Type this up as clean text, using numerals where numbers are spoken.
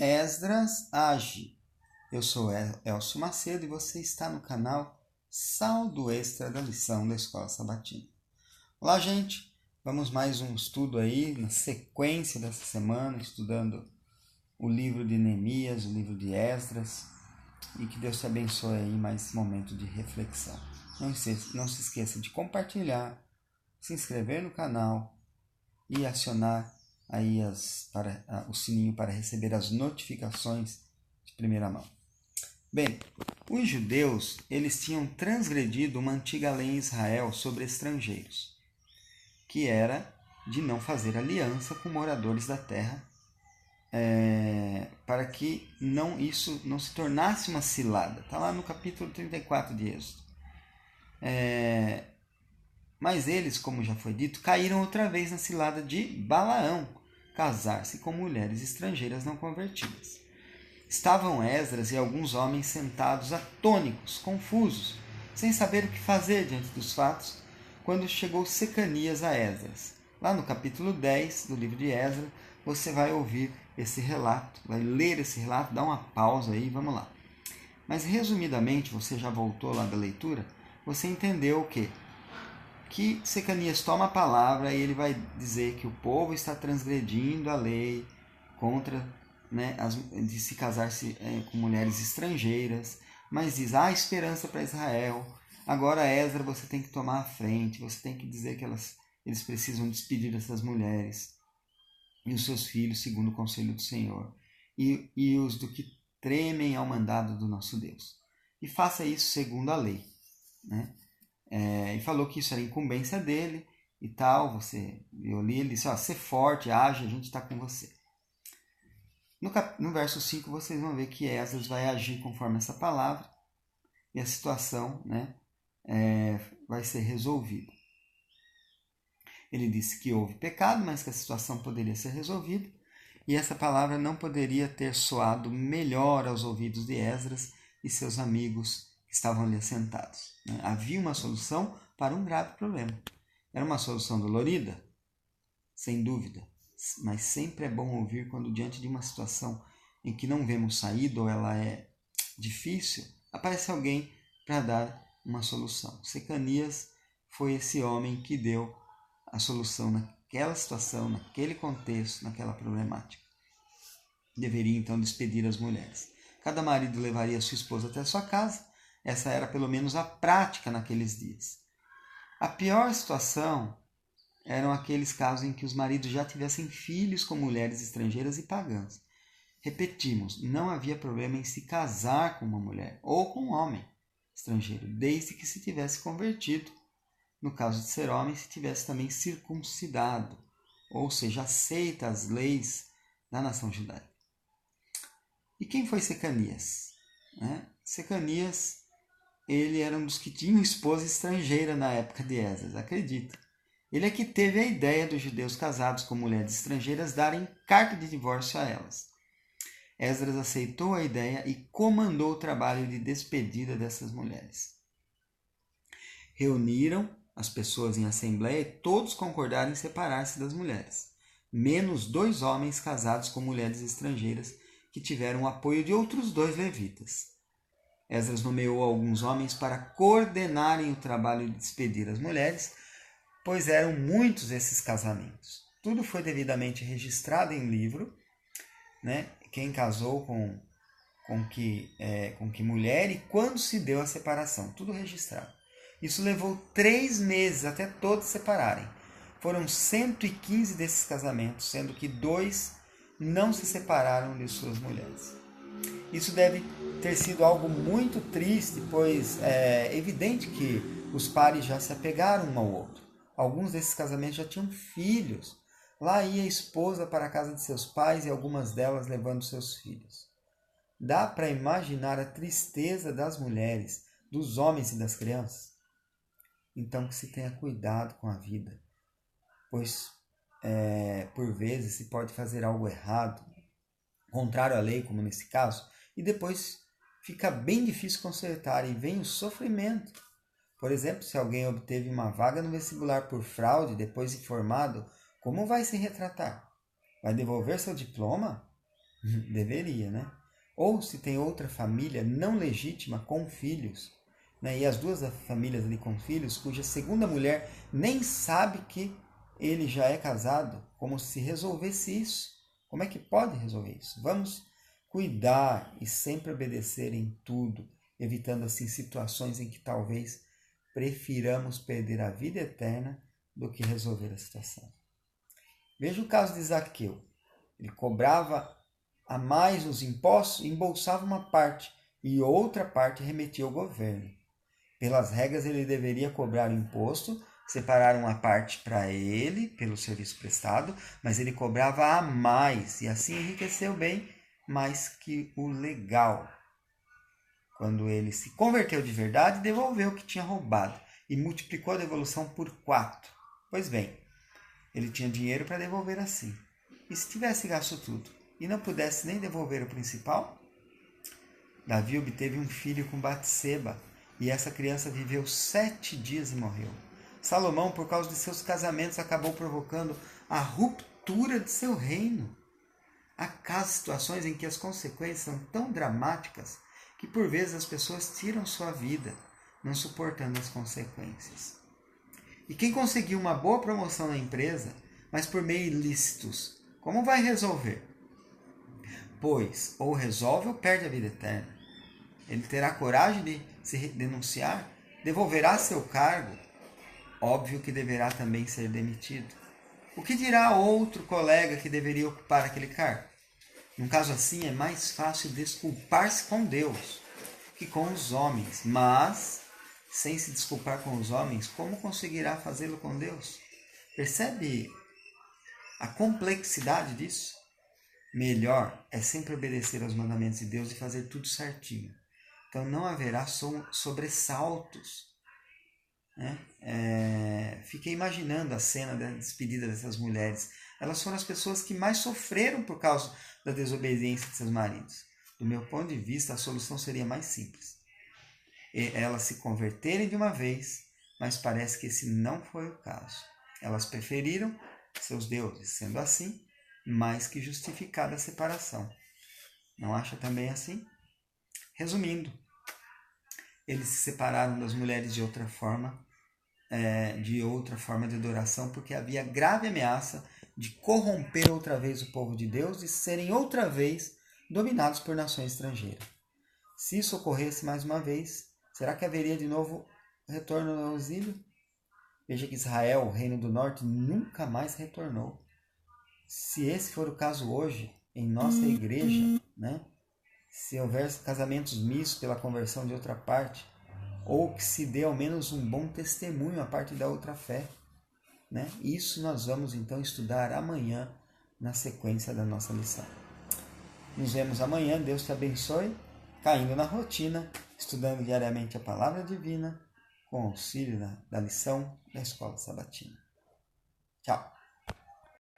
Esdras age. Eu sou Elcio Macedo e você está no canal Saldo Extra da lição da Escola Sabatina. Olá, gente! Vamos mais um estudo aí, na sequência dessa semana, estudando o livro de Neemias, o livro de Esdras, e que Deus te abençoe aí mais esse momento de reflexão. Não se esqueça de compartilhar, se inscrever no canal e acionar aí o sininho para receber as notificações de primeira mão. Bem, os judeus eles tinham transgredido uma antiga lei em Israel sobre estrangeiros, que era de não fazer aliança com moradores da terra, para que isso não se tornasse uma cilada. Está lá no capítulo 34 de Êxodo. Mas eles, como já foi dito, caíram outra vez na cilada de Balaão, casar-se com mulheres estrangeiras não convertidas. Estavam Esdras e alguns homens sentados atônicos, confusos, sem saber o que fazer diante dos fatos, quando chegou Secanias a Esdras. Lá no capítulo 10 do livro de Esdras, você vai ouvir esse relato, vai ler esse relato, dá uma pausa aí, vamos lá. Mas resumidamente, você já voltou lá da leitura, você entendeu o quê? Que Secanias toma a palavra e ele vai dizer que o povo está transgredindo a lei contra, de se casar com mulheres estrangeiras, mas diz, há esperança para Israel. Agora, Esdras, você tem que tomar a frente, você tem que dizer que eles precisam despedir dessas mulheres e os seus filhos, segundo o conselho do Senhor, e os do que tremem ao mandado do nosso Deus. E faça isso segundo a lei, né? E falou que isso era incumbência dele e tal. Eu li, ele disse, ser forte, age, a gente está com você. No verso 5 vocês vão ver que Esdras vai agir conforme essa palavra e a situação vai ser resolvida. Ele disse que houve pecado, mas que a situação poderia ser resolvida, e essa palavra não poderia ter soado melhor aos ouvidos de Esdras e seus amigos que estavam ali assentados. Havia uma solução para um grave problema. Era uma solução dolorida? Sem dúvida, mas sempre é bom ouvir quando diante de uma situação em que não vemos saída ou ela é difícil, aparece alguém para dar uma solução. Secanias foi esse homem que deu a solução naquela situação, naquele contexto, naquela problemática. Deveria então despedir as mulheres. Cada marido levaria sua esposa até a sua casa. Essa era pelo menos a prática naqueles dias. A pior situação eram aqueles casos em que os maridos já tivessem filhos com mulheres estrangeiras e pagãs. Repetimos, não havia problema em se casar com uma mulher ou com um homem estrangeiro, desde que se tivesse convertido. No caso de ser homem, se tivesse também circuncidado, ou seja, aceita as leis da nação judaica. E quem foi Secanias? Secanias, ele era um dos que tinham esposa estrangeira na época de Esdras, acredita. Ele é que teve a ideia dos judeus casados com mulheres estrangeiras darem carta de divórcio a elas. Esdras aceitou a ideia e comandou o trabalho de despedida dessas mulheres. Reuniram as pessoas em assembleia e todos concordaram em separar-se das mulheres, menos 2 homens casados com mulheres estrangeiras que tiveram o apoio de outros 2 levitas. Esdras nomeou alguns homens para coordenarem o trabalho de despedir as mulheres, pois eram muitos esses casamentos. Tudo foi devidamente registrado em livro, quem casou com que mulher e quando se deu a separação, tudo registrado. Isso levou 3 meses até todos se separarem. Foram 115 desses casamentos, sendo que 2 não se separaram de suas mulheres. Isso deve ter sido algo muito triste, pois é evidente que os pares já se apegaram um ao outro. Alguns desses casamentos já tinham filhos. Lá ia a esposa para a casa de seus pais e algumas delas levando seus filhos. Dá para imaginar a tristeza das mulheres, dos homens e das crianças? Então que se tenha cuidado com a vida, pois por vezes se pode fazer algo errado, contrário à lei, como nesse caso, e depois fica bem difícil consertar e vem o sofrimento. Por exemplo, se alguém obteve uma vaga no vestibular por fraude, depois de formado, como vai se retratar? Vai devolver seu diploma? Deveria, né? Ou se tem outra família não legítima com filhos, né? E as duas famílias ali com filhos, cuja segunda mulher nem sabe que ele já é casado, como se resolvesse isso. Como é que pode resolver isso? Vamos cuidar e sempre obedecer em tudo, evitando assim situações em que talvez prefiramos perder a vida eterna do que resolver a situação. Veja o caso de Zaqueu. Ele cobrava a mais os impostos e embolsava uma parte e outra parte remetia ao governo. Pelas regras, ele deveria cobrar o imposto, separar uma parte para ele, pelo serviço prestado, mas ele cobrava a mais e assim enriqueceu bem mais que o legal. Quando ele se converteu de verdade, devolveu o que tinha roubado e multiplicou a devolução por 4. Pois bem, ele tinha dinheiro para devolver assim. E se tivesse gasto tudo e não pudesse nem devolver o principal? Davi obteve um filho com Batseba, e essa criança viveu 7 dias e morreu. Salomão, por causa de seus casamentos, acabou provocando a ruptura de seu reino. Há casos, situações em que as consequências são tão dramáticas que por vezes as pessoas tiram sua vida, não suportando as consequências. E quem conseguiu uma boa promoção na empresa, mas por meio ilícitos, como vai resolver? Pois ou resolve ou perde a vida eterna. Ele terá coragem de se denunciar, devolverá seu cargo, óbvio que deverá também ser demitido. O que dirá outro colega que deveria ocupar aquele cargo? Num caso assim, é mais fácil desculpar-se com Deus que com os homens, mas, sem se desculpar com os homens, como conseguirá fazê-lo com Deus? Percebe a complexidade disso? Melhor é sempre obedecer aos mandamentos de Deus e fazer tudo certinho. Então não haverá sobressaltos. Né? Fiquei imaginando a cena da despedida dessas mulheres. Elas foram as pessoas que mais sofreram por causa da desobediência de seus maridos. Do meu ponto de vista, a solução seria mais simples. Elas se converterem de uma vez, mas parece que esse não foi o caso. Elas preferiram seus deuses, sendo assim, mais que justificada a separação. Não acha também assim? Resumindo, eles se separaram das mulheres de outra forma de adoração, porque havia grave ameaça de corromper outra vez o povo de Deus e serem outra vez dominados por nações estrangeiras. Se isso ocorresse mais uma vez, será que haveria de novo retorno ao exílio? Veja que Israel, o reino do norte, nunca mais retornou. Se esse for o caso hoje, em nossa igreja, né? Se houver casamentos mistos pela conversão de outra parte, ou que se dê ao menos um bom testemunho a parte da outra fé. Né? Isso nós vamos então estudar amanhã na sequência da nossa lição. Nos vemos amanhã, Deus te abençoe, caindo na rotina, estudando diariamente a Palavra Divina, com auxílio da lição da Escola Sabatina. Tchau!